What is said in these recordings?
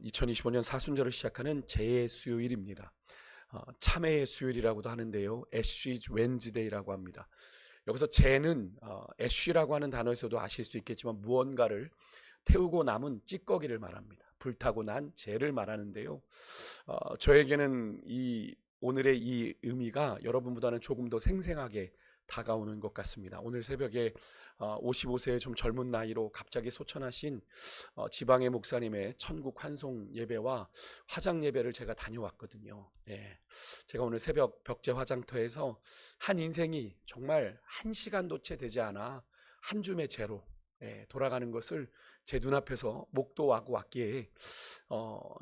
2025년 사순절을 시작하는 재의 수요일입니다. 참회의 수요일이라고도 하는데요. 애쉬 웬즈데이라고 합니다. 여기서 재는 애쉬라고 하는 단어에서도 아실 수 있겠지만 무언가를 태우고 남은 찌꺼기를 말합니다. 불타고 난 재를 말하는데요. 저에게는 오늘의 이 의미가 여러분보다는 조금 더 생생하게 다가오는 것 같습니다. 오늘 새벽에 55세의 좀 젊은 나이로 갑자기 소천하신 지방의 목사님의 천국 환송 예배와 화장 예배를 제가 다녀왔거든요. 제가 오늘 새벽 벽제 화장터에서 한 인생이 정말 한 시간도 채 되지 않아 한 줌의 재로 돌아가는 것을 제 눈앞에서 목도하고 왔기에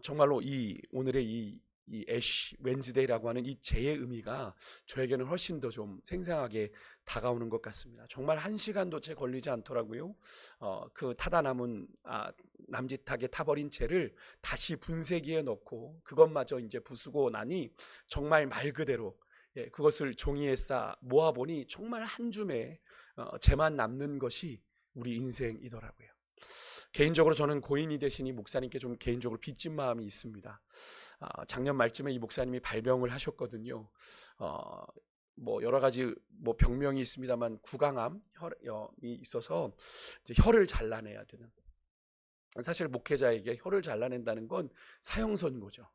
정말로 오늘의 이 애쉬 웬즈데이라고 하는 이 재의 의미가 저에게는 훨씬 더 좀 생생하게 다가오는 것 같습니다. 정말 한 시간도 채 걸리지 않더라고요. 그 타다 남은 남짓하게 타버린 재를 다시 분쇄기에 넣고 그것마저 이제 부수고 나니 정말 말 그대로 그것을 종이에 싸 모아보니 정말 한 줌의 재만 남는 것이 우리 인생이더라고요. 개인적으로 저는 고인이 되신 이 목사님께 좀 개인적으로 빚진 마음이 있습니다. 작년 말쯤에 이 목사님이 발병을 하셨거든요. 뭐 여러 가지 뭐 병명이 있습니다만 구강암이 있어서 이제 혀를 잘라내야 되는. 사실 목회자에게 혀를 잘라낸다는 건 사형선고죠.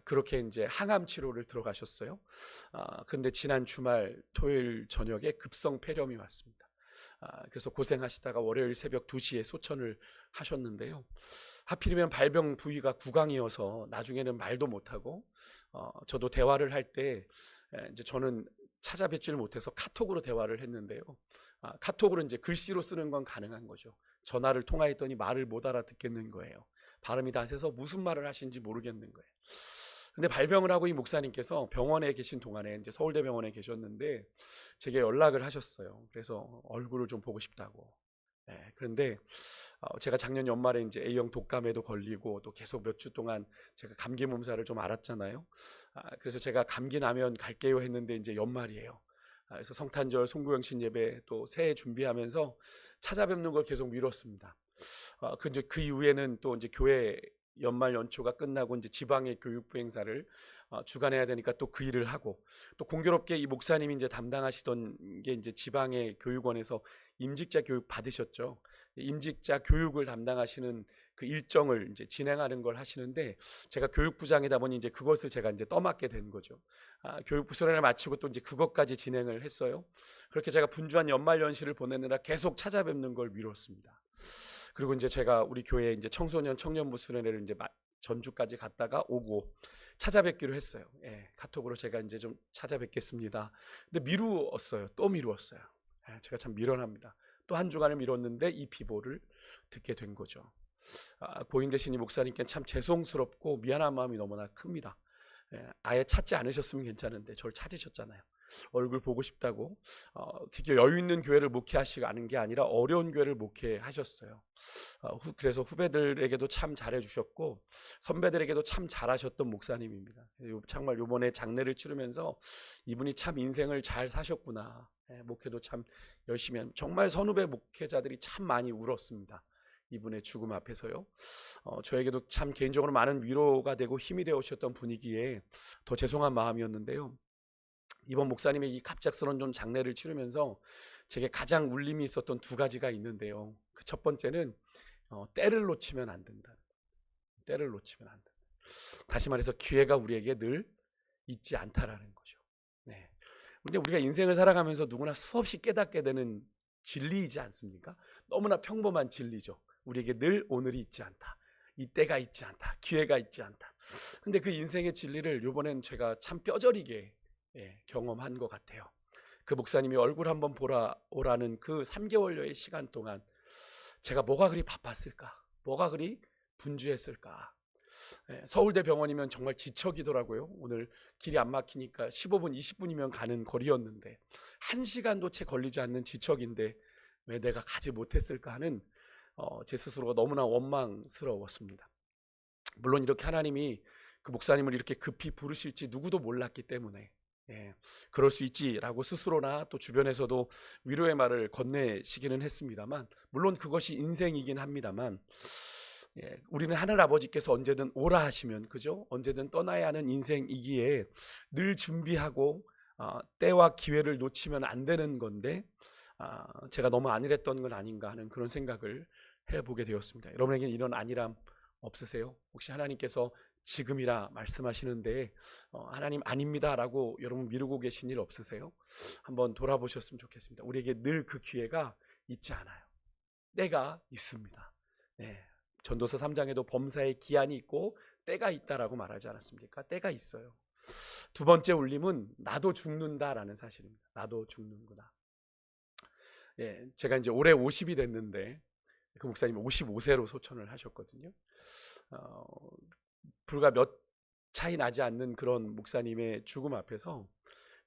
그렇게 이제 항암 치료를 들어가셨어요. 근데 지난 주말 토요일 저녁에 급성 폐렴이 왔습니다. 그래서 고생하시다가 월요일 새벽 2시에 소천을 하셨는데요. 하필이면 발병 부위가 구강이어서 나중에는 말도 못하고 저도 대화를 할 때 이제 저는 찾아뵙지를 못해서 카톡으로 대화를 했는데요. 카톡으로 이제 글씨로 쓰는 건 가능한 거죠. 전화를 통화했더니 말을 못 알아듣겠는 거예요. 발음이 다 세서 무슨 말을 하시는지 모르겠는 거예요. 근데 발병을 하고 이 목사님께서 병원에 계신 동안에 이제 서울대병원에 계셨는데 제게 연락을 하셨어요. 그래서 얼굴을 좀 보고 싶다고. 그런데 제가 작년 연말에 이제 A형 독감에도 걸리고 또 계속 몇 주 동안 제가 감기 몸살을 좀 앓았잖아요. 그래서 제가 감기 나면 갈게요 했는데 이제 연말이에요. 그래서 성탄절 송구영신 예배 또 새해 준비하면서 찾아뵙는 걸 계속 미뤘습니다. 그 이후에는 또 이제 교회 연말 연초가 끝나고 이제 지방의 교육부 행사를 주관해야 되니까 또 그 일을 하고 또 공교롭게 이 목사님이 이제 담당하시던 게 이제 지방의 교육원에서 임직자 교육 받으셨죠. 임직자 교육을 담당하시는 그 일정을 이제 진행하는 걸 하시는데 제가 교육부장이다 보니 이제 그것을 제가 이제 떠맡게 된 거죠. 교육부 수련을 마치고 또 이제 그것까지 진행을 했어요. 그렇게 제가 분주한 연말 연시를 보내느라 계속 찾아뵙는 걸 미뤘습니다. 그리고 이제 제가 우리 교회 이제 청소년 청년부 수련회를 이제 전주까지 갔다가 오고 찾아뵙기로 했어요. 카톡으로 제가 이제 좀 찾아뵙겠습니다. 근데 미루었어요. 또 미루었어요. 제가 참 미련합니다. 또 한 주간을 미뤘는데 이 비보를 듣게 된 거죠. 고인 되신 이 목사님께 참 죄송스럽고 미안한 마음이 너무나 큽니다. 아예 찾지 않으셨으면 괜찮은데 저를 찾으셨잖아요. 얼굴 보고 싶다고 그렇게 여유 있는 교회를 목회하시는 게 아니라 어려운 교회를 목회하셨어요. 그래서 후배들에게도 참 잘해주셨고 선배들에게도 참 잘하셨던 목사님입니다. 정말 이번에 장례를 치르면서 이분이 참 인생을 잘 사셨구나. 목회도 참 열심히 한 정말 선후배 목회자들이 참 많이 울었습니다. 이분의 죽음 앞에서요. 저에게도 참 개인적으로 많은 위로가 되고 힘이 되어 오셨던 분이기에 더 죄송한 마음이었는데요. 이번 목사님의 이 갑작스러운 좀 장례를 치르면서 제게 가장 울림이 있었던 두 가지가 있는데요. 그 첫 번째는 때를 놓치면 안 된다. 때를 놓치면 안 된다. 다시 말해서 기회가 우리에게 늘 있지 않다라는 거죠. 근데 우리가 인생을 살아가면서 누구나 수없이 깨닫게 되는 진리이지 않습니까? 너무나 평범한 진리죠. 우리에게 늘 오늘이 있지 않다. 이 때가 있지 않다. 기회가 있지 않다. 근데 그 인생의 진리를 이번엔 제가 참 뼈저리게 경험한 것 같아요. 그 목사님이 얼굴 한번 보라 오라는 그 3개월여의 시간 동안 제가 뭐가 그리 바빴을까? 뭐가 그리 분주했을까? 서울대 병원이면 정말 지척이더라고요. 오늘 길이 안 막히니까 15분, 20분이면 가는 거리였는데 1시간도 채 걸리지 않는 지척인데 왜 내가 가지 못했을까 하는 제 스스로가 너무나 원망스러웠습니다. 물론 이렇게 하나님이 그 목사님을 이렇게 급히 부르실지 누구도 몰랐기 때문에 그럴 수 있지라고 스스로나 또 주변에서도 위로의 말을 건네시기는 했습니다만 물론 그것이 인생이긴 합니다만 우리는 하늘 아버지께서 언제든 오라 하시면, 그죠? 언제든 떠나야 하는 인생이기에 늘 준비하고 때와 기회를 놓치면 안 되는 건데, 제가 너무 안일했던 건 아닌가 하는 그런 생각을 해보게 되었습니다. 여러분에게 이런 안일함 없으세요? 혹시 하나님께서 지금이라 말씀하시는데 하나님 아닙니다 라고 여러분 미루고 계신 일 없으세요? 한번 돌아보셨으면 좋겠습니다. 우리에게 늘 그 기회가 있지 않아요. 때가 있습니다. 전도서 3장에도 범사에 기한이 있고 때가 있다라고 말하지 않았습니까? 때가 있어요. 두 번째 울림은 나도 죽는다라는 사실입니다. 나도 죽는구나. 제가 이제 올해 50이 됐는데 그 목사님이 55세로 소천을 하셨거든요. 불과 몇 차이 나지 않는 그런 목사님의 죽음 앞에서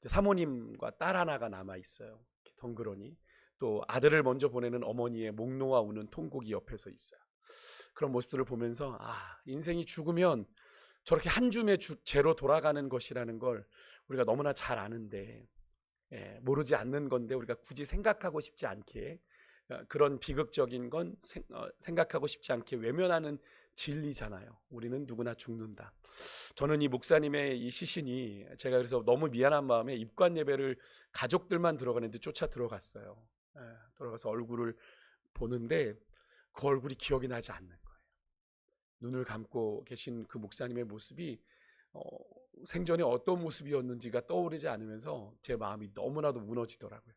사모님과 딸 하나가 남아 있어요. 덩그러니. 또 아들을 먼저 보내는 어머니의 목 놓아 우는 통곡이 옆에서 있어요. 그런 모습들을 보면서 인생이 죽으면 저렇게 한 줌의 죄로 돌아가는 것이라는 걸 우리가 너무나 잘 아는데 모르지 않는 건데 우리가 굳이 생각하고 싶지 않게, 그런 비극적인 건 생각하고 싶지 않게 외면하는 진리잖아요. 우리는 누구나 죽는다. 저는 이 목사님의 이 시신이, 제가 그래서 너무 미안한 마음에 입관 예배를 가족들만 들어가는데 쫓아 들어갔어요. 들어가서 얼굴을 보는데 그 얼굴이 기억이 나지 않는 거예요. 눈을 감고 계신 그 목사님의 모습이 생전에 어떤 모습이었는지가 떠오르지 않으면서 제 마음이 너무나도 무너지더라고요.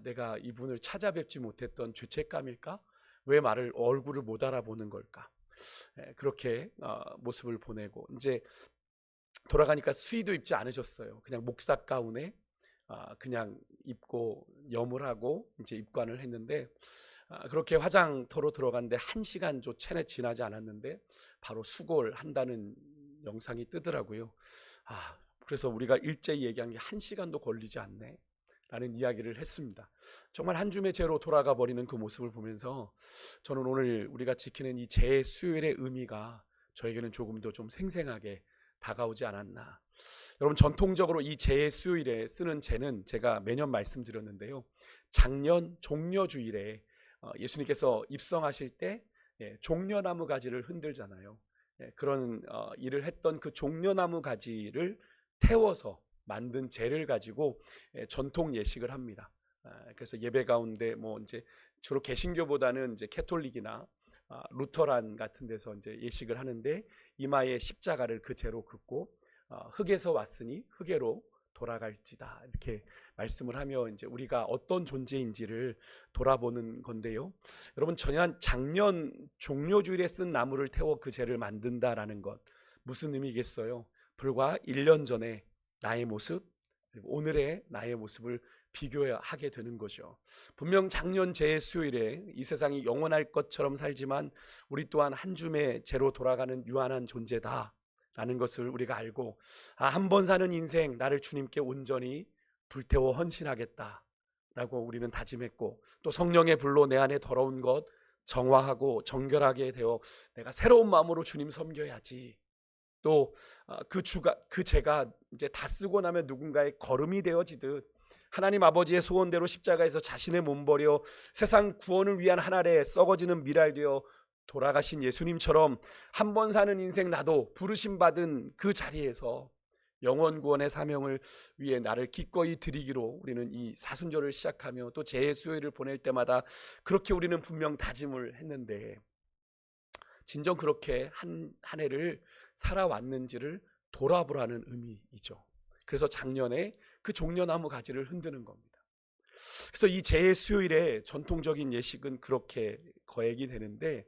내가 이분을 찾아뵙지 못했던 죄책감일까? 왜 얼굴을 못 알아보는 걸까? 그렇게 모습을 보내고 이제 돌아가니까 수의도 입지 않으셨어요. 그냥 목사 가운에 그냥 입고 염을 이제 입관을 했는데, 그렇게 화장터로 들어갔는데 1시간도 채 지나지 않았는데 바로 수고를 한다는 영상이 뜨더라고요. 그래서 우리가 일제히 얘기한 게 1시간도 걸리지 않네 라는 이야기를 했습니다. 정말 한 줌의 죄로 돌아가 버리는 그 모습을 보면서 저는 오늘 우리가 지키는 이 제 수요일의 의미가 저에게는 조금 더 좀 생생하게 다가오지 않았나. 여러분, 전통적으로 이 제 수요일에 쓰는 제는 제가 매년 말씀드렸는데요, 작년 종려주일에 예수님께서 입성하실 때 종려나무 가지를 흔들잖아요. 그런 일을 했던 그 종려나무 가지를 태워서 만든 재를 가지고 전통 예식을 합니다. 그래서 예배 가운데 뭐 이제 주로 개신교보다는 이제 캐톨릭이나 루터란 같은 데서 이제 예식을 하는데, 이마에 십자가를 그 재로 긋고 흙에서 왔으니 흙에로 돌아갈지다 이렇게 말씀을 하며 이제 우리가 어떤 존재인지를 돌아보는 건데요. 여러분, 작년 종려주일에 쓴 나무를 태워 그 재를 만든다라는 것 무슨 의미겠어요? 불과 1년 전에 나의 모습 그리고 오늘의 나의 모습을 비교하게 되는 거죠. 분명 작년 제 수요일에 이 세상이 영원할 것처럼 살지만 우리 또한 한 줌의 재로 돌아가는 유한한 존재다 라는 것을 우리가 알고, 한 번 사는 인생 나를 주님께 온전히 불태워 헌신하겠다 라고 우리는 다짐했고, 또 성령의 불로 내 안에 더러운 것 정화하고 정결하게 되어 내가 새로운 마음으로 주님 섬겨야지, 또 그 죄가 이제 다 쓰고 나면 누군가의 걸음이 되어지듯 하나님 아버지의 소원대로 십자가에서 자신의 몸 버려 세상 구원을 위한 한 알에 썩어지는 미랄 되어 돌아가신 예수님처럼 한 번 사는 인생 나도 부르심 받은 그 자리에서 영원 구원의 사명을 위해 나를 기꺼이 드리기로 우리는 이 사순절을 시작하며 또 제 수요일을 보낼 때마다 그렇게 우리는 분명 다짐을 했는데, 진정 그렇게 한 해를 살아왔는지를 돌아보라는 의미이죠. 그래서 작년에 그 종려나무 가지를 흔드는 겁니다. 그래서 이 제 수요일에 전통적인 예식은 그렇게 거액이 되는데,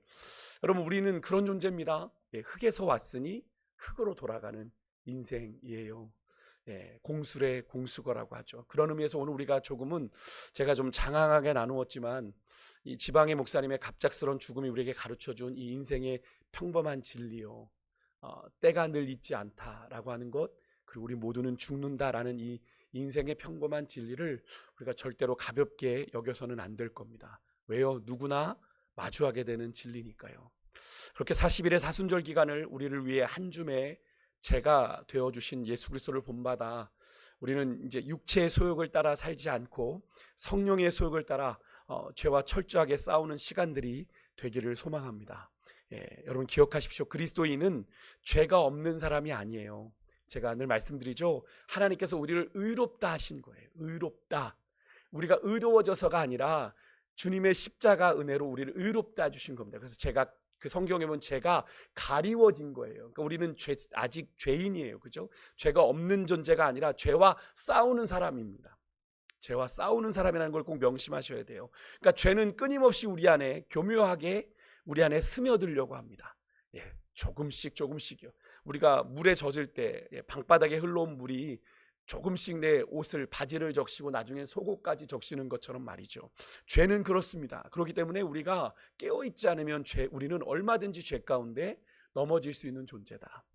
여러분, 우리는 그런 존재입니다. 흙에서 왔으니 흙으로 돌아가는 인생이에요. 공술의 공수거라고 하죠. 그런 의미에서 오늘 우리가 조금은, 제가 좀 장황하게 나누었지만, 이 지방의 목사님의 갑작스러운 죽음이 우리에게 가르쳐준 이 인생의 평범한 진리요, 때가 늘 있지 않다라고 하는 것, 그리고 우리 모두는 죽는다라는 이 인생의 평범한 진리를 우리가 절대로 가볍게 여겨서는 안 될 겁니다. 왜요? 누구나 마주하게 되는 진리니까요. 그렇게 40일의 사순절 기간을 우리를 위해 한 줌의 제가 되어주신 예수 그리스도를 본받아 우리는 이제 육체의 소욕을 따라 살지 않고 성령의 소욕을 따라 죄와 철저하게 싸우는 시간들이 되기를 소망합니다. 여러분 기억하십시오. 그리스도인은 죄가 없는 사람이 아니에요. 제가 늘 말씀드리죠. 하나님께서 우리를 의롭다 하신 거예요. 의롭다. 우리가 의로워져서가 아니라 주님의 십자가 은혜로 우리를 의롭다 주신 겁니다. 그래서 제가 그 성경에 보면 죄가 가리워진 거예요. 그러니까 우리는 아직 죄인이에요. 그죠? 죄가 없는 존재가 아니라 죄와 싸우는 사람입니다. 죄와 싸우는 사람이라는 걸 꼭 명심하셔야 돼요. 그러니까 죄는 끊임없이 우리 안에 교묘하게 우리 안에 스며들려고 합니다. 조금씩요. 우리가 물에 젖을 때 방바닥에 흘러온 물이 조금씩 내 옷을 바지를 적시고 나중에 속옷까지 적시는 것처럼 말이죠. 죄는 그렇습니다. 그렇기 때문에 우리가 깨어있지 않으면 우리는 얼마든지 죄 가운데 넘어질 수 있는 존재다.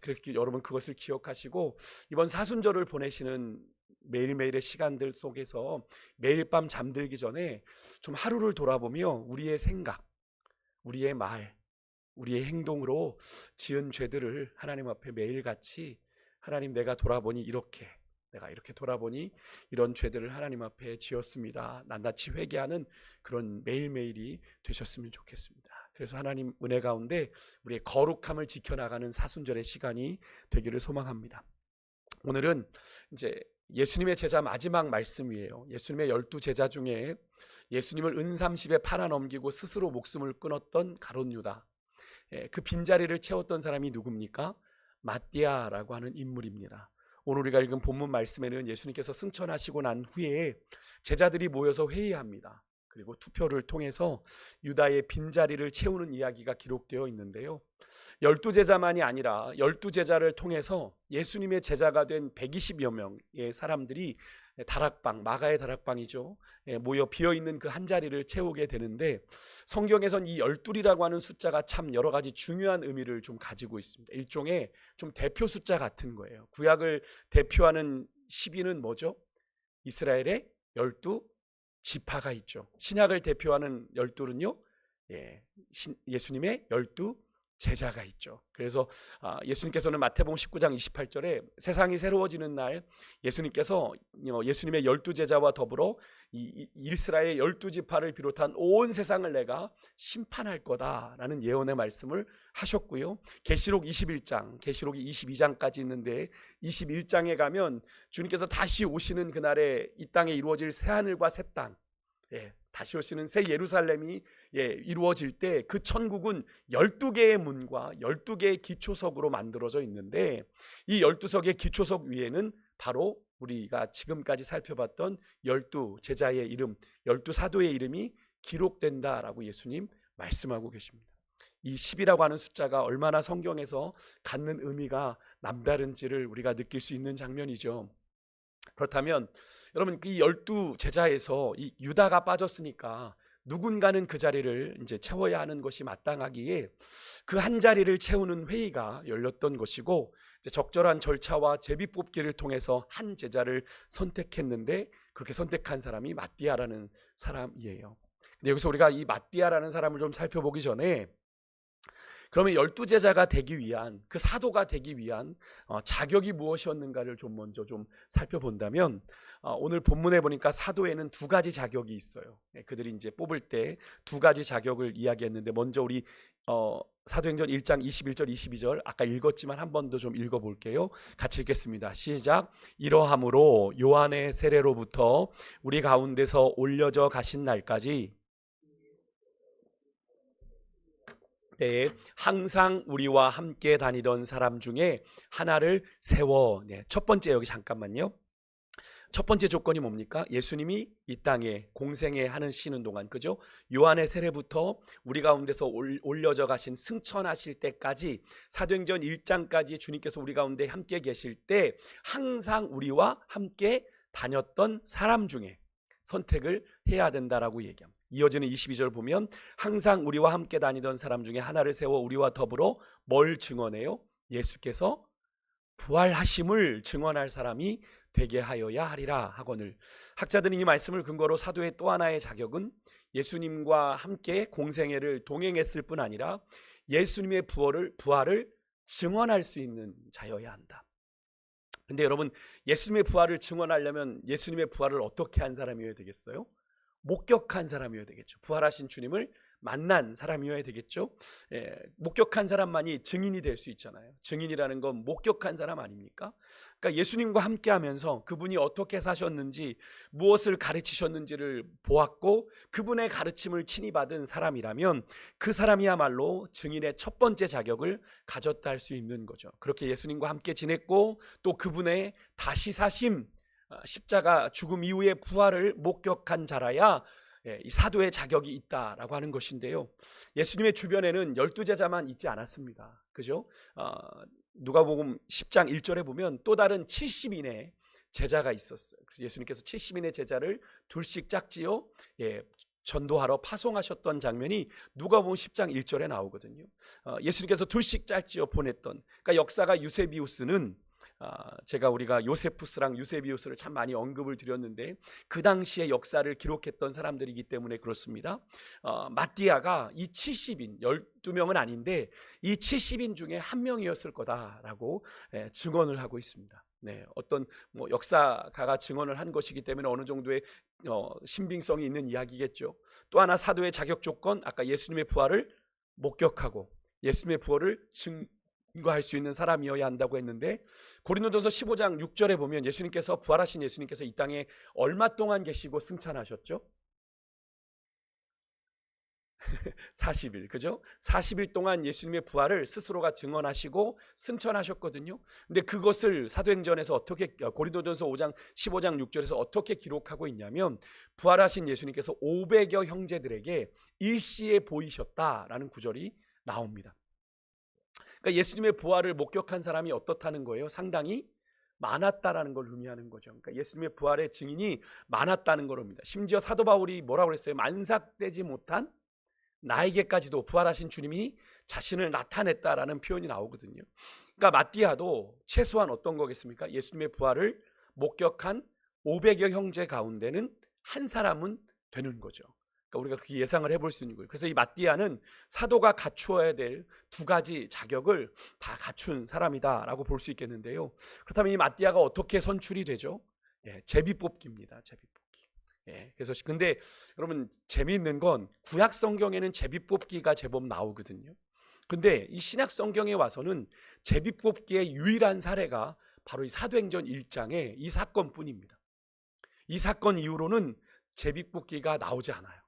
그렇게 여러분 그것을 기억하시고 이번 사순절을 보내시는 매일매일의 시간들 속에서 매일 밤 잠들기 전에 좀 하루를 돌아보며 우리의 생각, 우리의 말, 우리의 행동으로 지은 죄들을 하나님 앞에 매일같이 하나님 내가 이렇게 돌아보니 이런 죄들을 하나님 앞에 지었습니다. 낱낱이 회개하는 그런 매일매일이 되셨으면 좋겠습니다. 그래서 하나님 은혜 가운데 우리의 거룩함을 지켜나가는 사순절의 시간이 되기를 소망합니다. 오늘은 이제 예수님의 제자 마지막 말씀이에요. 예수님의 12제자 중에 예수님을 은삼십에 팔아넘기고 스스로 목숨을 끊었던 가룟 유다, 그 빈자리를 채웠던 사람이 누굽니까? 마띠아라고 하는 인물입니다. 오늘 우리가 읽은 본문 말씀에는 예수님께서 승천하시고 난 후에 제자들이 모여서 회의합니다. 그리고 투표를 통해서 유다의 빈자리를 채우는 이야기가 기록되어 있는데요. 12제자만이 아니라 12제자를 통해서 예수님의 제자가 된 120여 명의 사람들이 다락방, 마가의 다락방이죠. 모여 비어있는 그 한 자리를 채우게 되는데 성경에선 이 12이라고 하는 숫자가 참 여러 가지 중요한 의미를 좀 가지고 있습니다. 일종의 좀 대표 숫자 같은 거예요. 구약을 대표하는 12는 뭐죠? 이스라엘의 12지파가 있죠. 신약을 대표하는 12는요, 예수님의 12제자가 있죠. 그래서 예수님께서는 마태복음 19장 28절에 세상이 새로워지는 날 예수님께서 예수님의 12제자와 더불어 이 이스라엘 12지파를 비롯한 온 세상을 내가 심판할 거다라는 예언의 말씀을 하셨고요. 계시록 21장, 계시록이 22장까지 있는데 21장에 가면 주님께서 다시 오시는 그날에 이 땅에 이루어질 새하늘과 새 땅, 다시 오시는 새 예루살렘이 이루어질 때 그 천국은 12개의 문과 12개의 기초석으로 만들어져 있는데 이 12석의 기초석 위에는 바로 우리가 지금까지 살펴봤던 12제자의 이름, 12사도의 이름이 기록된다라고 예수님 말씀하고 계십니다. 이 10이라고 하는 숫자가 얼마나 성경에서 갖는 의미가 남다른지를 우리가 느낄 수 있는 장면이죠. 그렇다면 여러분 이 12제자에서 이 유다가 빠졌으니까 누군가는 그 자리를 이제 채워야 하는 것이 마땅하기에 그 한 자리를 채우는 회의가 열렸던 것이고 이제 적절한 절차와 제비뽑기를 통해서 한 제자를 선택했는데 그렇게 선택한 사람이 마띠아라는 사람이에요. 근데 여기서 우리가 이 마띠아라는 사람을 좀 살펴보기 전에 그러면 12제자가 되기 위한 그 사도가 되기 위한 자격이 무엇이었는가를 좀 먼저 좀 살펴본다면 오늘 본문에 보니까 사도에는 두 가지 자격이 있어요. 그들이 이제 뽑을 때 두 가지 자격을 이야기했는데 먼저 우리 사도행전 1장 21절 22절 아까 읽었지만 한 번 더 좀 읽어볼게요. 같이 읽겠습니다. 시작. 이러함으로 요한의 세례로부터 우리 가운데서 올려져 가신 날까지 때에 항상 우리와 함께 다니던 사람 중에 하나를 세워. 첫 번째 여기 잠깐만요. 첫 번째 조건이 뭡니까? 예수님이 이 땅에 공생에 하시는 동안, 그죠? 요한의 세례부터 우리 가운데서 올려져 가신 승천하실 때까지 사도행전 1장까지 주님께서 우리 가운데 함께 계실 때 항상 우리와 함께 다녔던 사람 중에 선택을 해야 된다라고 얘기합니다. 이어지는 22절 보면 항상 우리와 함께 다니던 사람 중에 하나를 세워 우리와 더불어 뭘 증언해요? 예수께서 부활하심을 증언할 사람이 되게 하여야 하리라 하거늘. 학자들은 이 말씀을 근거로 사도의 또 하나의 자격은 예수님과 함께 공생애를 동행했을 뿐 아니라 예수님의 부활을 증언할 수 있는 자여야 한다. 근데 여러분 예수님의 부활을 증언하려면 예수님의 부활을 어떻게 한 사람이어야 되겠어요? 목격한 사람이어야 되겠죠. 부활하신 주님을 만난 사람이어야 되겠죠. 목격한 사람만이 증인이 될 수 있잖아요. 증인이라는 건 목격한 사람 아닙니까? 그러니까 예수님과 함께 하면서 그분이 어떻게 사셨는지, 무엇을 가르치셨는지를 보았고 그분의 가르침을 친히 받은 사람이라면 그 사람이야말로 증인의 첫 번째 자격을 가졌다 할 수 있는 거죠. 그렇게 예수님과 함께 지냈고 또 그분의 다시 사심, 십자가 죽음 이후의 부활을 목격한 자라야 이 사도의 자격이 있다라고 하는 것인데요. 예수님의 주변에는 12제자만 있지 않았습니다. 그죠? 누가복음 10장 1절에 보면 또 다른 70인의 제자가 있었어요. 그래서 예수님께서 70인의 제자를 둘씩 짝지어 전도하러 파송하셨던 장면이 누가복음 10장 1절에 나오거든요. 예수님께서 둘씩 짝지어 보냈던, 그러니까 역사가 유세비우스는 우리가 요세푸스랑 유세비우스를 참 많이 언급을 드렸는데 그 당시의 역사를 기록했던 사람들이기 때문에 그렇습니다. 마띠아가 이 70인 12명은 아닌데 이 70인 중에 한 명이었을 거다라고 증언을 하고 있습니다. 어떤 역사가가 증언을 한 것이기 때문에 어느 정도의 신빙성이 있는 이야기겠죠. 또 하나 사도의 자격 조건, 아까 예수님의 부활을 목격하고 예수님의 부활을 증거할 수 있는 사람이어야 한다고 했는데 고린도전서 15장 6절에 보면 부활하신 예수님께서 이 땅에 얼마 동안 계시고 승천하셨죠? 40일, 그죠? 40일 동안 예수님의 부활을 스스로가 증언하시고 승천하셨거든요. 근데 그것을 사도행전에서 고린도전서 15장 6절에서 어떻게 기록하고 있냐면 부활하신 예수님께서 500여 형제들에게 일시에 보이셨다라는 구절이 나옵니다. 그러니까 예수님의 부활을 목격한 사람이 어떻다는 거예요? 상당히 많았다라는 걸 의미하는 거죠. 그러니까 예수님의 부활의 증인이 많았다는 겁니다. 심지어 사도 바울이 뭐라고 그랬어요? 만삭되지 못한 나에게까지도 부활하신 주님이 자신을 나타냈다라는 표현이 나오거든요. 그러니까 마띠아도 최소한 어떤 거겠습니까? 예수님의 부활을 목격한 500여 형제 가운데는 한 사람은 되는 거죠. 그러니까 우리가 그렇게 예상을 해볼 수 있는 거예요. 그래서 이 마띠아는 사도가 갖추어야 될 두 가지 자격을 다 갖춘 사람이다라고 볼 수 있겠는데요. 그렇다면 이 마띠아가 어떻게 선출이 되죠? 제비뽑기입니다. 제비뽑기. 그래서 근데 여러분 재미있는 건 구약 성경에는 제비뽑기가 제법 나오거든요. 근데 이 신약 성경에 와서는 제비뽑기의 유일한 사례가 바로 이 사도행전 1장의 이 사건뿐입니다. 이 사건 이후로는 제비뽑기가 나오지 않아요.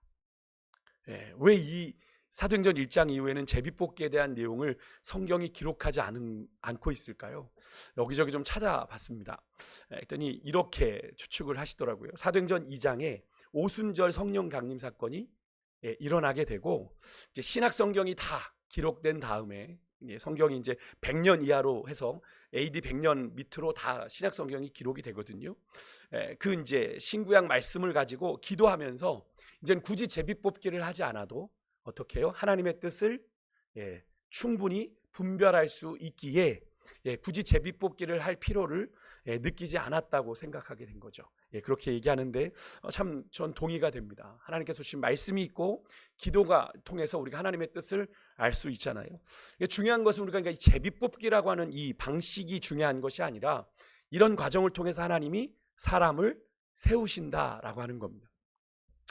왜 이 사도행전 1장 이후에는 제비뽑기에 대한 내용을 성경이 기록하지 않고 있을까요? 여기저기 좀 찾아봤습니다. 그랬더니 이렇게 추측을 하시더라고요. 사도행전 2장에 오순절 성령 강림 사건이 일어나게 되고 이제 신약 성경이 다 기록된 다음에 성경이 이제 100년 이하로 해서 AD 100년 밑으로 다 신약 성경이 기록이 되거든요. 그 이제 신구약 말씀을 가지고 기도하면서 이제는 굳이 제비뽑기를 하지 않아도 어떻게 해요? 하나님의 뜻을 충분히 분별할 수 있기에 굳이 제비뽑기를 할 필요를 느끼지 않았다고 생각하게 된 거죠. 그렇게 얘기하는데 참 전 동의가 됩니다. 하나님께서 주신 말씀이 있고 기도가 통해서 우리가 하나님의 뜻을 알 수 있잖아요. 중요한 것은 우리가 그러니까 이 제비뽑기라고 하는 이 방식이 중요한 것이 아니라 이런 과정을 통해서 하나님이 사람을 세우신다라고 하는 겁니다.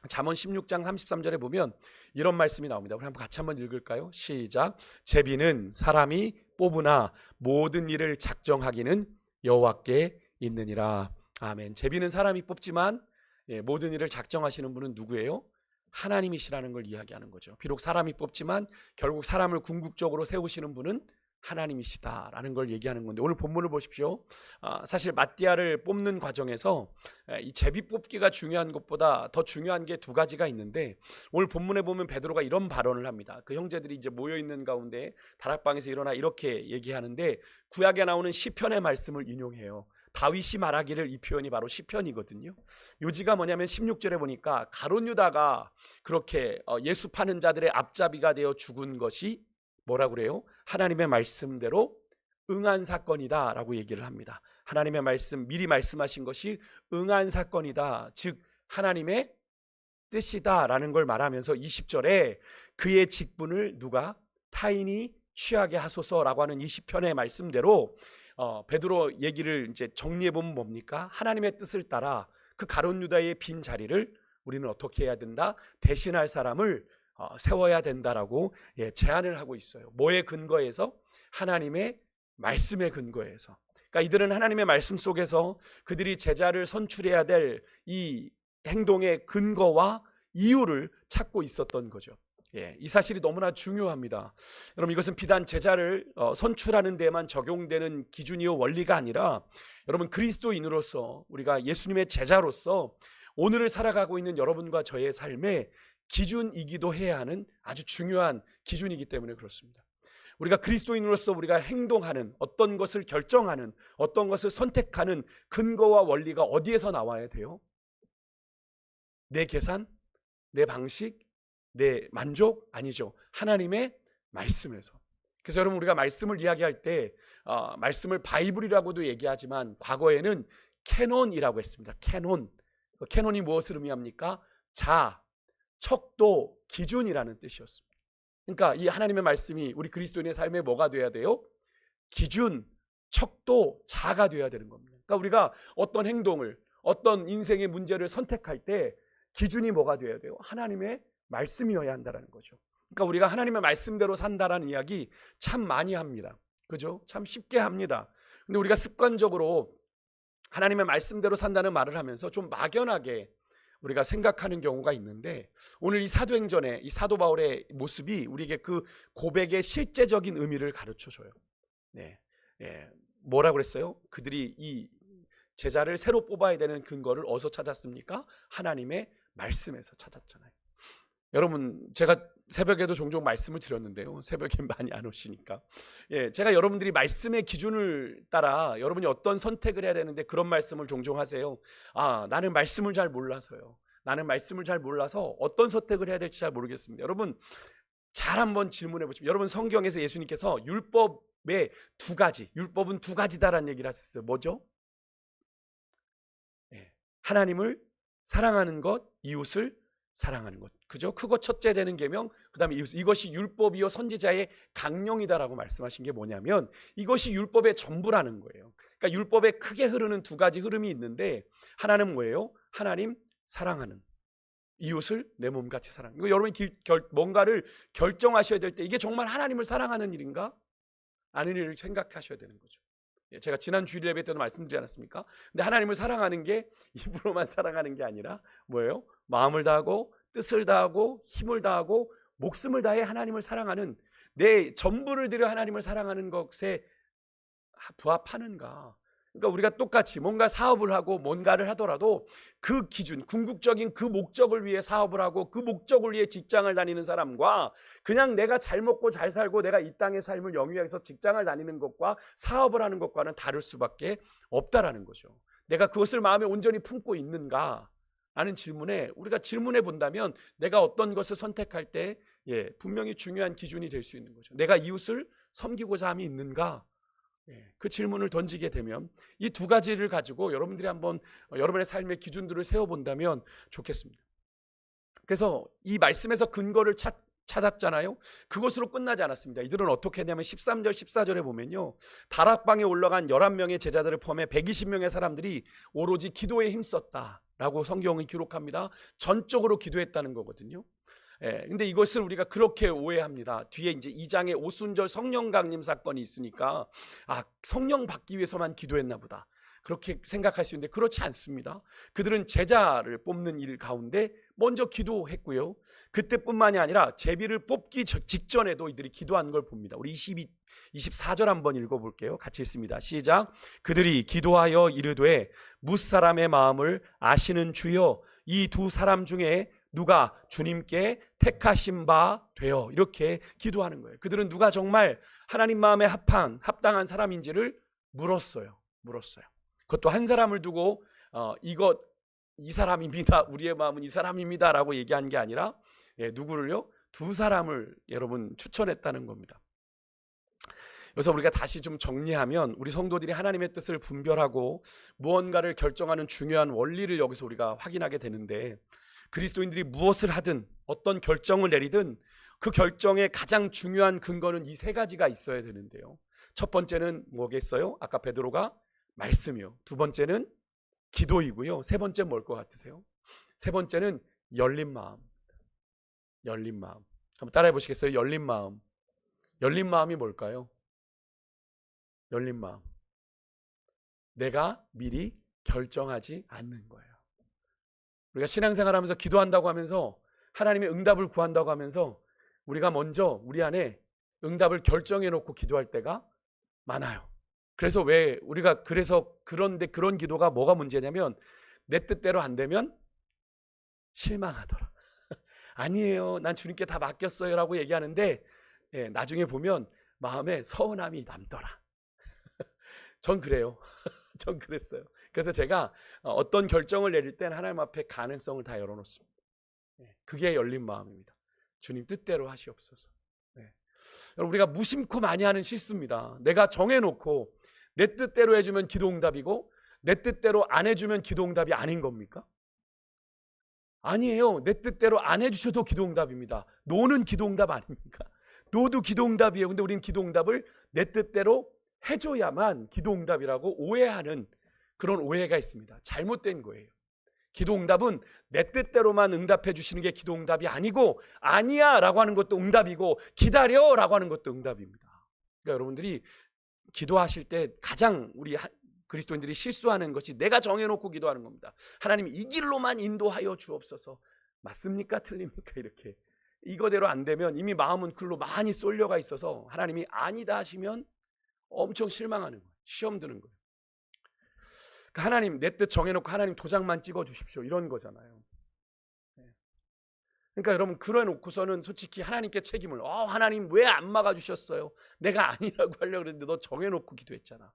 잠언 16장 33절에 보면 이런 말씀이 나옵니다. 우리 같이 한번 읽을까요? 시작. 제비는 사람이 뽑으나 모든 일을 작정하기는 여호와께 있느니라. 아멘. 제비는 사람이 뽑지만 모든 일을 작정하시는 분은 누구예요? 하나님이시라는 걸 이야기하는 거죠. 비록 사람이 뽑지만 결국 사람을 궁극적으로 세우시는 분은 하나님이시다라는 걸 얘기하는 건데 오늘 본문을 보십시오. 사실 마띠아를 뽑는 과정에서 이 제비 뽑기가 중요한 것보다 더 중요한 게 두 가지가 있는데 오늘 본문에 보면 베드로가 이런 발언을 합니다. 그 형제들이 이제 모여 있는 가운데 다락방에서 일어나 이렇게 얘기하는데 구약에 나오는 시편의 말씀을 인용해요. 다윗이 말하기를 이 표현이 바로 시편이거든요. 요지가 뭐냐면 16절에 보니까 가룟 유다가 그렇게 예수 파는 자들의 앞잡이가 되어 죽은 것이 뭐라고 그래요? 하나님의 말씀대로 응한 사건이다 라고 얘기를 합니다. 하나님의 말씀, 미리 말씀하신 것이 응한 사건이다, 즉 하나님의 뜻이다 라는 걸 말하면서 20절에 그의 직분을 누가 타인이 취하게 하소서라고 하는 이 시편의 말씀대로 베드로 얘기를 이제 정리해 보면 뭡니까? 하나님의 뜻을 따라 그 가룟 유다의 빈 자리를 우리는 어떻게 해야 된다? 대신할 사람을 세워야 된다라고 제안을 하고 있어요. 뭐에 근거해서? 하나님의 말씀에 근거해서. 그러니까 이들은 하나님의 말씀 속에서 그들이 제자를 선출해야 될 이 행동의 근거와 이유를 찾고 있었던 거죠. 이 사실이 너무나 중요합니다. 여러분, 이것은 비단 제자를 선출하는 데만 적용되는 기준이요 원리가 아니라 여러분, 그리스도인으로서 우리가 예수님의 제자로서 오늘을 살아가고 있는 여러분과 저의 삶의 기준이기도 해야 하는 아주 중요한 기준이기 때문에 그렇습니다. 우리가 그리스도인으로서 우리가 행동하는, 어떤 것을 결정하는, 어떤 것을 선택하는 근거와 원리가 어디에서 나와야 돼요? 내 계산? 내 방식? 내 만족? 아니죠. 하나님의 말씀에서. 그래서 여러분, 우리가 말씀을 이야기할 때 말씀을 바이블이라고도 얘기하지만 과거에는 캐논이라고 했습니다. 캐논. 캐논이 무엇을 의미합니까? 자, 척도, 기준이라는 뜻이었습니다. 그러니까 이 하나님의 말씀이 우리 그리스도인의 삶에 뭐가 돼야 돼요? 기준, 척도, 자가 돼야 되는 겁니다. 그러니까 우리가 어떤 행동을, 어떤 인생의 문제를 선택할 때 기준이 뭐가 돼야 돼요? 하나님의 말씀이어야 한다는 거죠. 그러니까 우리가 하나님의 말씀대로 산다라는 이야기 참 많이 합니다. 그죠? 참 쉽게 합니다. 근데 우리가 습관적으로 하나님의 말씀대로 산다는 말을 하면서 좀 막연하게 우리가 생각하는 경우가 있는데, 오늘 이 사도행전의 이 사도 바울의 모습이 우리에게 그 고백의 실제적인 의미를 가르쳐줘요. 뭐라고 그랬어요? 그들이 이 제자를 새로 뽑아야 되는 근거를 어디서 찾았습니까? 하나님의 말씀에서 찾았잖아요. 여러분, 제가 새벽에도 종종 말씀을 드렸는데요, 새벽에 많이 안 오시니까 제가 여러분들이 말씀의 기준을 따라 여러분이 어떤 선택을 해야 되는데 그런 말씀을 종종 하세요. 나는 말씀을 잘 몰라서요. 나는 말씀을 잘 몰라서 어떤 선택을 해야 될지 잘 모르겠습니다. 여러분, 잘 한번 질문해 보시면, 여러분, 성경에서 예수님께서 율법의 두 가지, 율법은 두 가지다라는 얘기를 하셨어요. 뭐죠? 하나님을 사랑하는 것, 이웃을 사랑하는 것. 그죠? 그거 첫째 되는 계명, 그다음에 이것이 율법이요 선지자의 강령이다라고 말씀하신 게 뭐냐면 이것이 율법의 전부라는 거예요. 그러니까 율법에 크게 흐르는 두 가지 흐름이 있는데, 하나는 뭐예요? 하나님 사랑하는, 이웃을 내 몸같이 사랑하는. 이거 여러분이 뭔가를 결정하셔야 될 때 이게 정말 하나님을 사랑하는 일인가? 아닌 일을 생각하셔야 되는 거죠. 제가 지난 주일 예배 때도 말씀드리지 않았습니까? 근데 하나님을 사랑하는 게 입으로만 사랑하는 게 아니라 뭐예요? 마음을 다하고 뜻을 다하고 힘을 다하고 목숨을 다해 하나님을 사랑하는, 내 전부를 들여 하나님을 사랑하는 것에 부합하는가? 그러니까 우리가 똑같이 뭔가 사업을 하고 뭔가를 하더라도 그 기준, 궁극적인 그 목적을 위해 사업을 하고 그 목적을 위해 직장을 다니는 사람과 그냥 내가 잘 먹고 잘 살고 내가 이 땅의 삶을 영위해서 직장을 다니는 것과 사업을 하는 것과는 다를 수밖에 없다라는 거죠. 내가 그것을 마음에 온전히 품고 있는가 하는 질문에 우리가 질문해 본다면 내가 어떤 것을 선택할 때 분명히 중요한 기준이 될 수 있는 거죠. 내가 이웃을 섬기고자 함이 있는가? 그 질문을 던지게 되면 이 두 가지를 가지고 여러분들이 한번 여러분의 삶의 기준들을 세워본다면 좋겠습니다. 그래서 이 말씀에서 근거를 찾았잖아요. 그것으로 끝나지 않았습니다. 이들은 어떻게 했냐면 13절 14절에 보면요, 다락방에 올라간 11명의 제자들을 포함해 120명의 사람들이 오로지 기도에 힘썼다라고 성경이 기록합니다. 전적으로 기도했다는 거거든요. 근데 이것을 우리가 그렇게 오해합니다. 뒤에 이제 2장에 오순절 성령 강림 사건이 있으니까 성령 받기 위해서만 기도했나 보다, 그렇게 생각할 수 있는데 그렇지 않습니다. 그들은 제자를 뽑는 일 가운데 먼저 기도했고요. 그때뿐만이 아니라 제비를 뽑기 직전에도 이들이 기도한 걸 봅니다. 우리 24절 한번 읽어볼게요. 같이 읽습니다. 시작. 그들이 기도하여 이르되 무사람의 마음을 아시는 주여, 이 두 사람 중에 누가 주님께 택하신 바 되어, 이렇게 기도하는 거예요. 그들은 누가 정말 하나님 마음에 합당한 사람인지를 물었어요. 그것도 한 사람을 두고 이 사람입니다, 우리의 마음은 이 사람입니다 라고 얘기한 게 아니라 누구를요? 두 사람을 여러분 추천했다는 겁니다. 그래서 우리가 다시 좀 정리하면, 우리 성도들이 하나님의 뜻을 분별하고 무언가를 결정하는 중요한 원리를 여기서 우리가 확인하게 되는데, 그리스도인들이 무엇을 하든 어떤 결정을 내리든 그 결정의 가장 중요한 근거는 이 세 가지가 있어야 되는데요. 첫 번째는 뭐겠어요? 아까 베드로가 말씀이요. 두 번째는 기도이고요. 세 번째 뭘 것 같으세요? 세 번째는 열린 마음. 열린 마음. 한번 따라해 보시겠어요? 열린 마음. 열린 마음이 뭘까요? 열린 마음. 내가 미리 결정하지 않는 거예요. 우리가 신앙생활하면서 기도한다고 하면서 하나님의 응답을 구한다고 하면서 우리가 먼저 우리 안에 응답을 결정해 놓고 기도할 때가 많아요. 그래서 그런데 그런 기도가 뭐가 문제냐면 내 뜻대로 안 되면 실망하더라. 아니에요. 난 주님께 다 맡겼어요 라고 얘기하는데 나중에 보면 마음에 서운함이 남더라. 전 그래요. 전 그랬어요. 그래서 제가 어떤 결정을 내릴 땐 하나님 앞에 가능성을 다 열어놓습니다. 그게 열린 마음입니다. 주님 뜻대로 하시옵소서. 여러분, 우리가 무심코 많이 하는 실수입니다. 내가 정해놓고 내 뜻대로 해주면 기도응답이고 내 뜻대로 안 해주면 기도응답이 아닌 겁니까? 아니에요. 내 뜻대로 안 해주셔도 기도응답입니다. 노는 기도응답 아닙니까? 노도 기도응답이에요. 근데 우리는 기도응답을 내 뜻대로 해줘야만 기도응답이라고 오해하는 그런 오해가 있습니다. 잘못된 거예요. 기도응답은 내 뜻대로만 응답해 주시는 게 기도응답이 아니고 아니야 라고 하는 것도 응답이고 기다려 라고 하는 것도 응답입니다. 그러니까 여러분들이 기도하실 때 가장 우리 그리스도인들이 실수하는 것이 내가 정해놓고 기도하는 겁니다. 하나님 이 길로만 인도하여 주옵소서. 맞습니까? 틀립니까? 이렇게 이거대로 안 되면 이미 마음은 글로 많이 쏠려가 있어서 하나님이 아니다 하시면 엄청 실망하는 거예요. 시험 드는 거예요. 그러니까 하나님 내 뜻 정해놓고 하나님 도장만 찍어 주십시오 이런 거잖아요. 그러니까 여러분 그래 놓고서는 솔직히 하나님께 책임을 하나님 왜 안 막아주셨어요? 내가 아니라고 하려고 그랬는데 너 정해놓고 기도했잖아.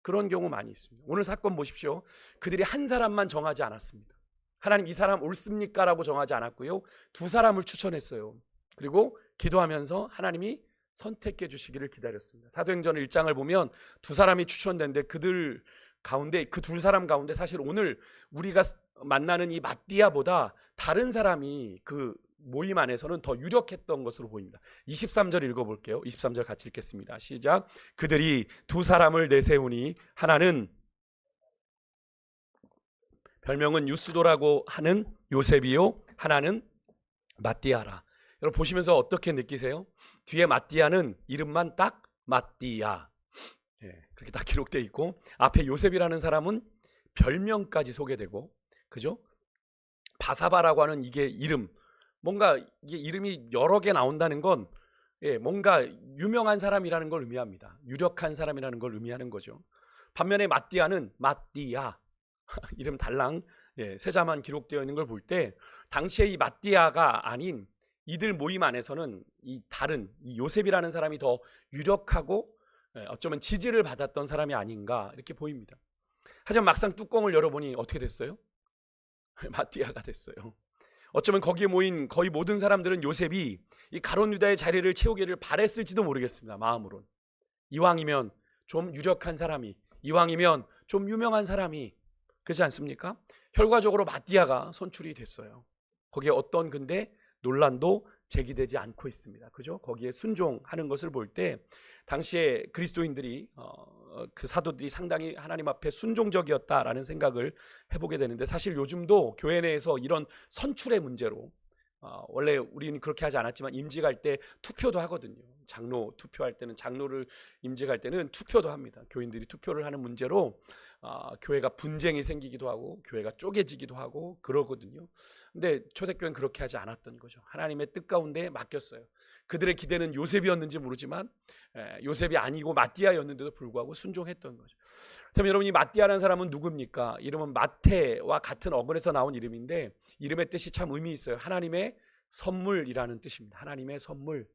그런 경우 많이 있습니다. 오늘 사건 보십시오. 그들이 한 사람만 정하지 않았습니다. 하나님 이 사람 옳습니까? 라고 정하지 않았고요. 두 사람을 추천했어요. 그리고 기도하면서 하나님이 선택해 주시기를 기다렸습니다. 사도행전 1장을 보면 두 사람이 추천된데 그들 가운데 그 두 사람 가운데 사실 오늘 우리가 만나는 이 마띠아보다 다른 사람이 그 모임 안에서는 더 유력했던 것으로 보입니다. 23절 읽어볼게요. 23절 같이 읽겠습니다. 시작. 그들이 두 사람을 내세우니 하나는 별명은 유스도라고 하는 요셉이요 하나는 마띠아라. 여러분 보시면서 어떻게 느끼세요? 뒤에 마띠아는 이름만 딱 마띠아 그렇게 딱 기록되어 있고 앞에 요셉이라는 사람은 별명까지 소개되고 그죠? 바사바라고 하는 이게 이름 뭔가 이게 이름이 여러 개 나온다는 건 뭔가 유명한 사람이라는 걸 의미합니다. 유력한 사람이라는 걸 의미하는 거죠. 반면에 마띠아는 마띠아 이름 달랑 세자만 기록되어 있는 걸 볼 때 당시에 이 마띠아가 아닌 이들 모임 안에서는 이 다른 이 요셉이라는 사람이 더 유력하고 어쩌면 지지를 받았던 사람이 아닌가 이렇게 보입니다. 하지만 막상 뚜껑을 열어보니 어떻게 됐어요? 마띠아가 됐어요. 어쩌면 거기에 모인 거의 모든 사람들은 요셉이 이 가롯 유다의 자리를 채우기를 바랬을지도 모르겠습니다. 마음으론 이왕이면 좀 유력한 사람이 이왕이면 좀 유명한 사람이 그렇지 않습니까? 결과적으로 마띠아가 선출이 됐어요. 거기에 어떤 근데 논란도 제기되지 않고 있습니다. 그죠? 거기에 순종하는 것을 볼 때 당시에 그리스도인들이 그 사도들이 상당히 하나님 앞에 순종적이었다라는 생각을 해보게 되는데 사실 요즘도 교회 내에서 이런 선출의 문제로 원래 우리는 그렇게 하지 않았지만 임직할 때 투표도 하거든요. 장로 투표할 때는 장로를 임직할 때는 투표도 합니다. 교인들이 투표를 하는 문제로 교회가 분쟁이 생기기도 하고 교회가 쪼개지기도 하고 그러거든요. 근데 초대교회는 그렇게 하지 않았던 거죠. 하나님의 뜻 가운데 맡겼어요. 그들의 기대는 요셉이었는지 모르지만 요셉이 아니고 마띠아였는데도 불구하고 순종했던 거죠. 그렇다면 여러분 이 마띠아라는 사람은 누굽니까? 이름은 마태와 같은 어근에서 나온 이름인데 이름의 뜻이 참 의미 있어요. 하나님의 선물이라는 뜻입니다. 하나님의 선물.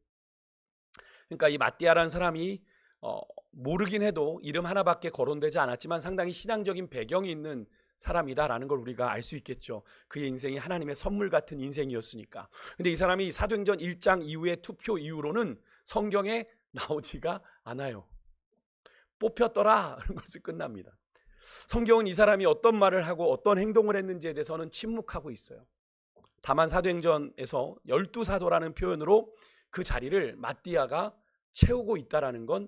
그러니까 이 마띠아라는 사람이 모르긴 해도 이름 하나밖에 거론되지 않았지만 상당히 신앙적인 배경이 있는 사람이다라는 걸 우리가 알 수 있겠죠. 그의 인생이 하나님의 선물 같은 인생이었으니까. 근데 이 사람이 사도행전 1장 이후의 투표 이후로는 성경에 나오지가 않아요. 뽑혔더라 이런 것이 끝납니다. 성경은 이 사람이 어떤 말을 하고 어떤 행동을 했는지에 대해서는 침묵하고 있어요. 다만 사도행전에서 12사도라는 표현으로 그 자리를 마띠아가 채우고 있다라는 건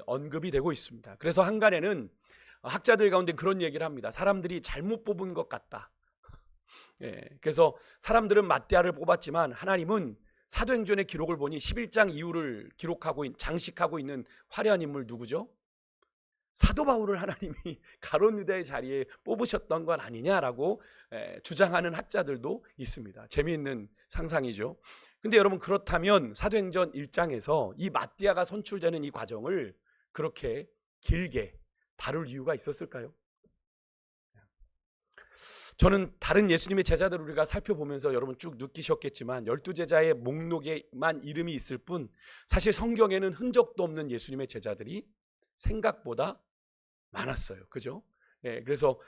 언급이 되고 있습니다. 그래서 한간에는 학자들 가운데 그런 얘기를 합니다. 사람들이 잘못 뽑은 것 같다. 그래서 사람들은 마띠아를 뽑았지만 하나님은 사도행전의 기록을 보니 11장 이후를 기록하고 장식하고 있는 화려한 인물 누구죠? 사도 바울을 하나님이 가룟 유다의 자리에 뽑으셨던 건 아니냐라고 주장하는 학자들도 있습니다. 재미있는 상상이죠. 근데 여러분, 그렇다면 사도행전 1장에서 이 마띠아가 선출되는 이 과정을 그렇게 길게 다룰 이유가 있었을까요? 저는 다른 예수님의 제자들을 우리가 살펴보면서 여러분 쭉 느끼셨겠지만 12제자의 목록에만 이름이 있을 뿐 사실 성경에는 흔적도 없는 예수님의 제자들이 생각보다 많았어요. 그죠? 그래서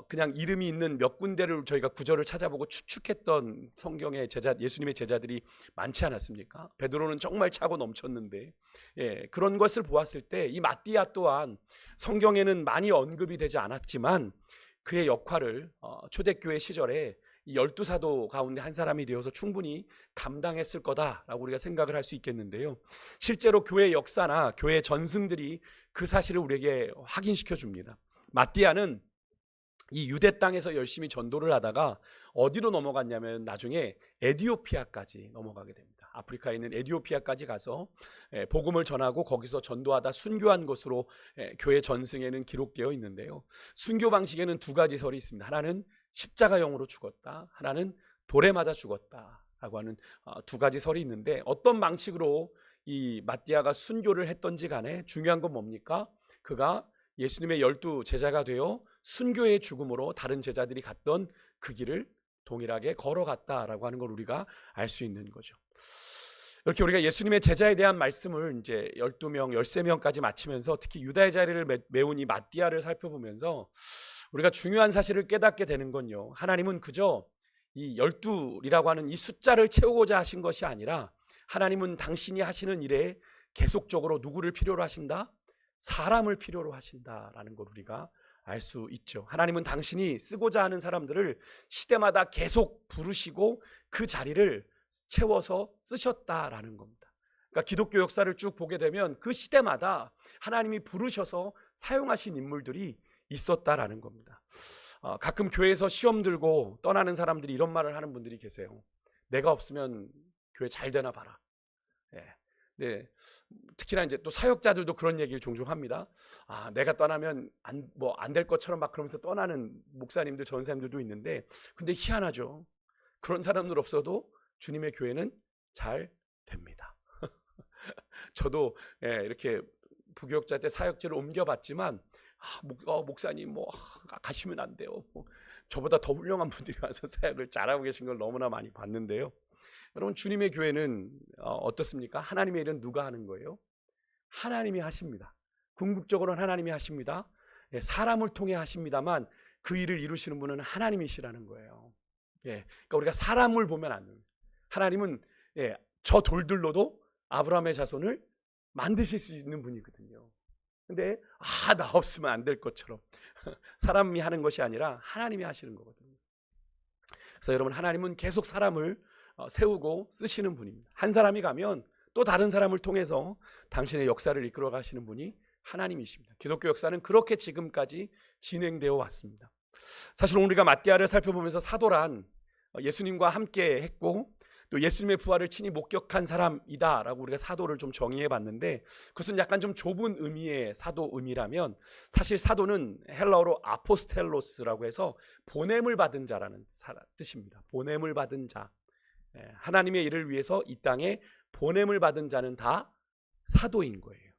그냥 이름이 있는 몇 군데를 저희가 구절을 찾아보고 추측했던 성경의 예수님의 제자들이 많지 않았습니까? 베드로는 정말 차고 넘쳤는데, 그런 것을 보았을 때 이 마띠아 또한 성경에는 많이 언급이 되지 않았지만 그의 역할을 초대교회 시절에 이 12사도 가운데 한 사람이 되어서 충분히 감당했을 거다라고 우리가 생각을 할 수 있겠는데요. 실제로 교회 역사나 교회 전승들이 그 사실을 우리에게 확인시켜 줍니다. 마띠아는 이 유대 땅에서 열심히 전도를 하다가 어디로 넘어갔냐면 나중에 에디오피아까지 넘어가게 됩니다. 아프리카에 있는 에디오피아까지 가서 복음을 전하고 거기서 전도하다 순교한 것으로 교회 전승에는 기록되어 있는데요. 순교 방식에는 두 가지 설이 있습니다. 하나는 십자가형으로 죽었다, 하나는 돌에 맞아 죽었다라고 하는 두 가지 설이 있는데, 어떤 방식으로 이 마띠아가 순교를 했던지 간에 중요한 건 뭡니까? 그가 예수님의 12제자가 되어 순교의 죽음으로 다른 제자들이 갔던 그 길을 동일하게 걸어갔다라고 하는 걸 우리가 알 수 있는 거죠. 이렇게 우리가 예수님의 제자에 대한 말씀을 이제 12명, 13명까지 마치면서 특히 유다의 자리를 메운 이 마띠아를 살펴보면서 우리가 중요한 사실을 깨닫게 되는 건요, 하나님은 그저 이 12이라고 하는 이 숫자를 채우고자 하신 것이 아니라 하나님은 당신이 하시는 일에 계속적으로 누구를 필요로 하신다? 사람을 필요로 하신다라는 걸 우리가 알 수 있죠. 하나님은 당신이 쓰고자 하는 사람들을 시대마다 계속 부르시고 그 자리를 채워서 쓰셨다라는 겁니다. 그러니까 기독교 역사를 쭉 보게 되면 그 시대마다 하나님이 부르셔서 사용하신 인물들이 있었다라는 겁니다. 가끔 교회에서 시험 들고 떠나는 사람들이 이런 말을 하는 분들이 계세요. 내가 없으면 교회 잘 되나 봐라. 네, 특히나 이제 또 사역자들도 그런 얘기를 종종 합니다. 내가 떠나면 안 될 것처럼 막 그러면서 떠나는 목사님들, 전사님들도 있는데, 근데 희한하죠. 그런 사람들 없어도 주님의 교회는 잘 됩니다. 저도 이렇게 부교육자 때 사역지를 옮겨봤지만 목사님 가시면 안 돼요. 저보다 더 훌륭한 분들이 와서 사역을 잘하고 계신 걸 너무나 많이 봤는데요. 여러분, 주님의 교회는 어떻습니까? 하나님의 일은 누가 하는 거예요? 하나님이 하십니다. 궁극적으로는 하나님이 하십니다. 사람을 통해 하십니다만 그 일을 이루시는 분은 하나님이시라는 거예요. 그러니까 우리가 사람을 보면 안 돼요. 하나님은 저 돌들로도 아브라함의 자손을 만드실 수 있는 분이거든요. 근데 나 없으면 안 될 것처럼 사람이 하는 것이 아니라 하나님이 하시는 거거든요. 그래서 여러분, 하나님은 계속 사람을 세우고 쓰시는 분입니다. 한 사람이 가면 또 다른 사람을 통해서 당신의 역사를 이끌어 가시는 분이 하나님이십니다. 기독교 역사는 그렇게 지금까지 진행되어 왔습니다. 사실 우리가 마띠아를 살펴보면서 사도란 예수님과 함께 했고 또 예수님의 부활을 친히 목격한 사람이다라고 우리가 사도를 좀 정의해 봤는데, 그것은 약간 좀 좁은 의미의 사도 의미라면 사실 사도는 헬라어로 아포스텔로스라고 해서 보냄을 받은 자라는 뜻입니다. 보냄을 받은 자, 하나님의 일을 위해서 이 땅에 보냄을 받은 자는 다 사도인 거예요.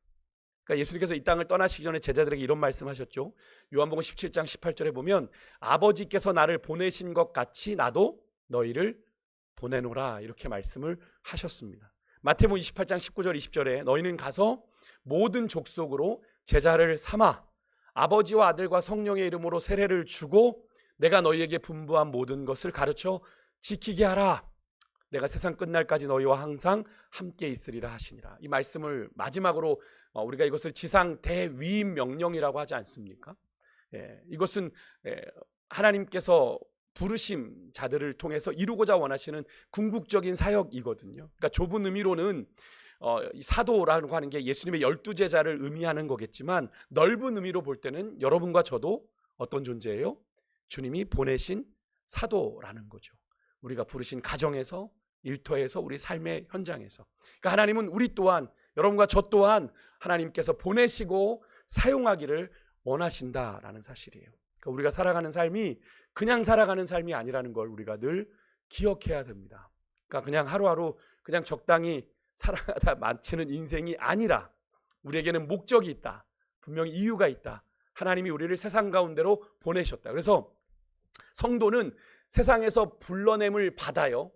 그러니까 예수님께서 이 땅을 떠나시기 전에 제자들에게 이런 말씀하셨죠. 요한복음 17장 18절에 보면 아버지께서 나를 보내신 것 같이 나도 너희를 보내노라, 이렇게 말씀을 하셨습니다. 마태복음 28장 19절 20절에 너희는 가서 모든 족속으로 제자를 삼아 아버지와 아들과 성령의 이름으로 세례를 주고 내가 너희에게 분부한 모든 것을 가르쳐 지키게 하라. 내가 세상 끝날까지 너희와 항상 함께 있으리라 하시니라. 이 말씀을 마지막으로 우리가 이것을 지상 대위임 명령이라고 하지 않습니까? 이것은 하나님께서 부르심 자들을 통해서 이루고자 원하시는 궁극적인 사역이거든요. 그러니까 좁은 의미로는 사도라고 하는 게 예수님의 12제자를 의미하는 거겠지만 넓은 의미로 볼 때는 여러분과 저도 어떤 존재예요? 주님이 보내신 사도라는 거죠. 우리가 부르신 가정에서, 일터에서 우리 삶의 현장에서. 그러니까 하나님은 우리 또한 여러분과 저 또한 하나님께서 보내시고 사용하기를 원하신다라는 사실이에요. 그러니까 우리가 살아가는 삶이 그냥 살아가는 삶이 아니라는 걸 우리가 늘 기억해야 됩니다. 그러니까 그냥 하루하루 그냥 적당히 살아가다 마치는 인생이 아니라 우리에게는 목적이 있다. 분명히 이유가 있다. 하나님이 우리를 세상 가운데로 보내셨다. 그래서 성도는 세상에서 불러냄을 받아요.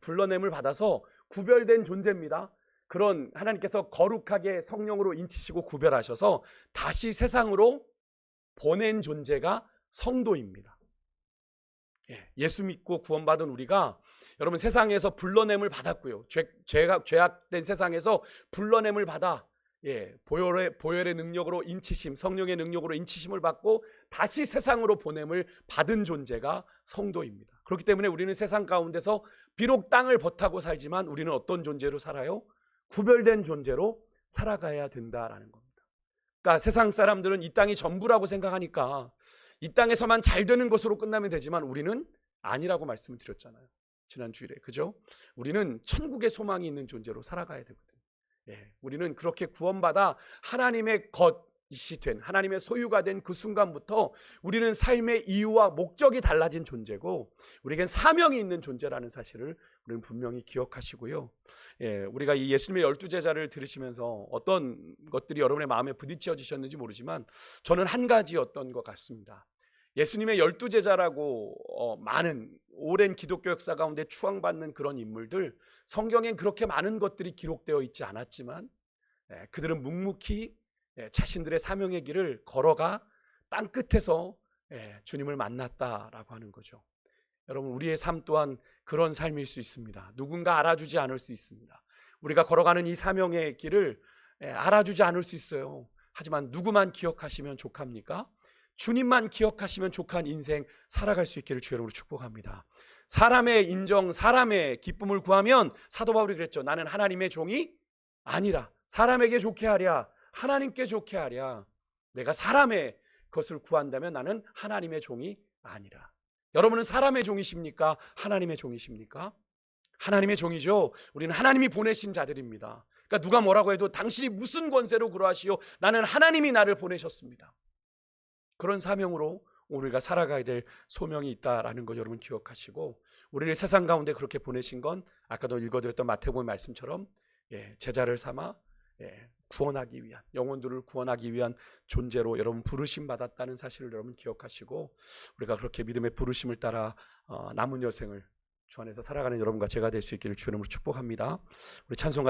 불러냄을 받아서 구별된 존재입니다. 그런 하나님께서 거룩하게 성령으로 인치시고 구별하셔서 다시 세상으로 보낸 존재가 성도입니다. 예수 믿고 구원받은 우리가 여러분 세상에서 불러냄을 받았고요. 죄악된 세상에서 불러냄을 받아 보혈의 능력으로 인치심, 성령의 능력으로 인치심을 받고 다시 세상으로 보냄을 받은 존재가 성도입니다. 그렇기 때문에 우리는 세상 가운데서 비록 땅을 버타고 살지만 우리는 어떤 존재로 살아요? 구별된 존재로 살아가야 된다라는 겁니다. 그러니까 세상 사람들은 이 땅이 전부라고 생각하니까 이 땅에서만 잘 되는 것으로 끝나면 되지만 우리는 아니라고 말씀을 드렸잖아요. 지난 주일에. 그죠? 우리는 천국의 소망이 있는 존재로 살아가야 되거든요. 우리는 그렇게 구원받아 하나님의 것이 된, 하나님의 소유가 된 그 순간부터 우리는 삶의 이유와 목적이 달라진 존재고 우리에겐 사명이 있는 존재라는 사실을 우리는 분명히 기억하시고요. 우리가 이 예수님의 12제자를 들으시면서 어떤 것들이 여러분의 마음에 부딪혀지셨는지 모르지만 저는 한 가지였던 것 같습니다. 예수님의 12제자라고 많은 오랜 기독교 역사 가운데 추앙받는 그런 인물들, 성경엔 그렇게 많은 것들이 기록되어 있지 않았지만 그들은 묵묵히 자신들의 사명의 길을 걸어가 땅끝에서 주님을 만났다라고 하는 거죠. 여러분, 우리의 삶 또한 그런 삶일 수 있습니다. 누군가 알아주지 않을 수 있습니다. 우리가 걸어가는 이 사명의 길을 알아주지 않을 수 있어요. 하지만 누구만 기억하시면 족합니까? 주님만 기억하시면 족한 인생 살아갈 수 있기를 주 이름으로 축복합니다. 사람의 인정, 사람의 기쁨을 구하면 사도 바울이 그랬죠. 나는 하나님의 종이 아니라 사람에게 좋게 하랴, 하나님께 좋게 하랴. 내가 사람의 것을 구한다면 나는 하나님의 종이 아니라. 여러분은 사람의 종이십니까? 하나님의 종이십니까? 하나님의 종이죠. 우리는 하나님이 보내신 자들입니다. 그러니까 누가 뭐라고 해도 당신이 무슨 권세로 그러하시오? 나는 하나님이 나를 보내셨습니다. 그런 사명으로 우리가 살아가야 될 소명이 있다라는 걸 여러분 기억하시고, 우리를 세상 가운데 그렇게 보내신 건 아까도 읽어드렸던 마태복음 말씀처럼 제자를 삼아 구원하기 위한, 영혼들을 구원하기 위한 존재로 여러분 부르심 받았다는 사실을 여러분 기억하시고, 우리가 그렇게 믿음의 부르심을 따라 남은 여생을 주 안에서 살아가는 여러분과 제가 될 수 있기를 주 이름으로 축복합니다. 우리 찬송가